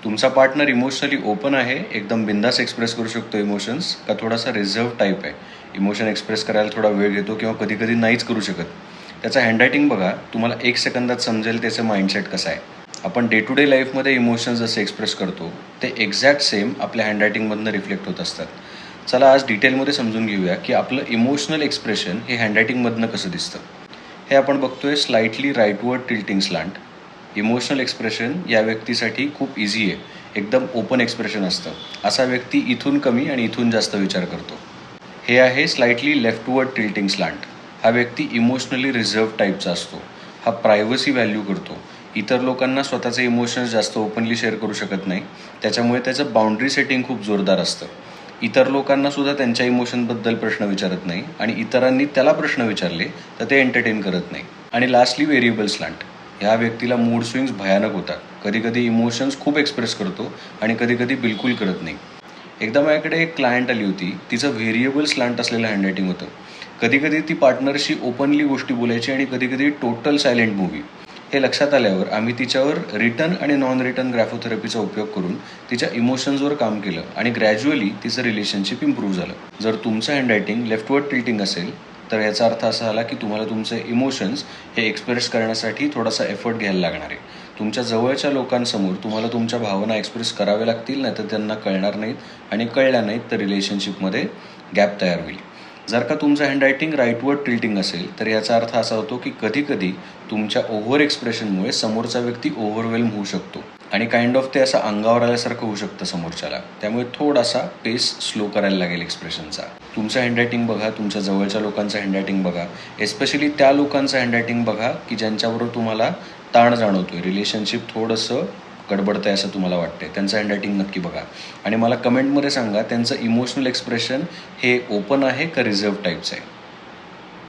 तुमचा partner emotionally open आहे, एकदम बिंदास एक्सप्रेस करू शकतो इमोशन्स, का थोडासा रिझर्व टाईप आहे, इमोशन एक्सप्रेस करायला थोडा वेळ घेतो किंवा कधी कधी नाहीच करू शकत. त्याचा हँडरायटिंग बघा, तुम्हाला 1 सेकंदात समजेल त्याचं माइंडसेट कसं आहे. आपण डे टू डे लाईफमध्ये इमोशन्स जसे एक्सप्रेस करतो ते एक्झॅक्ट सेम आपल्या हँडरायटिंगमधनं रिफ्लेक्ट होत असतात. चला आज डिटेलमध्ये समजून घेऊया की आपलं इमोशनल एक्सप्रेशन हे हँडरायटिंगमधनं कसं दिसतं. हे आपण बघतोय slightly rightward tilting slant. Emotional expression या व्यक्तीसाठी खूप इझी आहे, एकदम ओपन एक्सप्रेशन असतं. असा व्यक्ती इथून कमी आणि इथून जास्त विचार करतो. हे आहे स्लाइटली लेफ्टवर्ड टिल्टिंग स्लांट. हा व्यक्ती इमोशनली रिझर्व टाईपचा असतो. हा प्रायव्हसी व्हॅल्यू करतो. इतर लोकांना स्वतःचे इमोशन्स जास्त ओपनली शेअर करू शकत नाही, त्याच्यामुळे त्याचं बाउंड्री सेटिंग खूप जोरदार असतं. इतर लोकांना सुद्धा त्यांच्या इमोशनबद्दल प्रश्न विचारत नाही आणि इतरांनी त्याला प्रश्न विचारले तर ते एंटरटेन करत नाही. आणि लास्टली व्हेरिएबल स्लांट. ह्या व्यक्तीला मूड स्विंग्स भयानक होतात. कधी कधी इमोशन्स खूप एक्सप्रेस करतो आणि कधी कधी बिलकुल करत नाही. एकदा माझ्याकडे एक क्लायंट आली होती, तिचं व्हेरिएबल स्लांट असलेलं हँडरायटिंग होतं. कधी कधी ती पार्टनरशी ओपनली गोष्टी बोलायची आणि कधी कधी टोटल सायलेंट मूव्ही. हे लक्षात आल्यावर आम्ही तिच्यावर रिटर्न आणि नॉन रिटर्न ग्राफोथेरपीचा उपयोग करून तिच्या इमोशन्सवर काम केलं आणि ग्रॅज्युअली तिचं रिलेशनशिप इम्प्रूव्ह झालं. जर तुमचं हँडरायटिंग लेफ्टवर्ड टिल्टिंग असेल तर याचा अर्थ असा आला की तुम्हाला तुमचे इमोशन्स हे एक्सप्रेस करण्यासाठी थोडासा एफर्ट घ्यायला लागणार आहे. तुमच्या जवळच्या लोकांसमोर तुम्हाला तुमच्या भावना एक्सप्रेस कराव्या लागतील, नाही तर त्यांना कळणार नाहीत आणि कळल्या नाहीत तर रिलेशनशिपमध्ये गॅप तयार होईल. जर का तुमचं हँडरायटिंग राईटवर्ड टिल्टिंग असेल तर याचा अर्थ असा होतो की कधी कधी तुमच्या ओव्हर एक्सप्रेशनमुळे समोरचा व्यक्ती ओव्हरवेल्म होऊ शकतो आणि काइंड ऑफ ते असं अंगावर आल्यासारखं होऊ शकतं समोरच्याला. त्यामुळे थोडासा पेस स्लो करायला लागेल एक्सप्रेशनचा. तुमचं हँडरायटिंग बघा, तुमच्या जवळच्या लोकांचं हँडरायटिंग बघा, एस्पेशली त्या लोकांचं हँडरायटिंग बघा की ज्यांच्याबरोबर तुम्हाला ताण जाणवतोय, रिलेशनशिप थोडंसं गडबडतं आहे असं तुम्हाला वाटते, त्यांचं हँडरायटिंग नक्की बघा आणि मला कमेंटमध्ये सांगा त्यांचं इमोशनल एक्सप्रेशन हे ओपन आहे का रिझर्व टाईपचं आहे.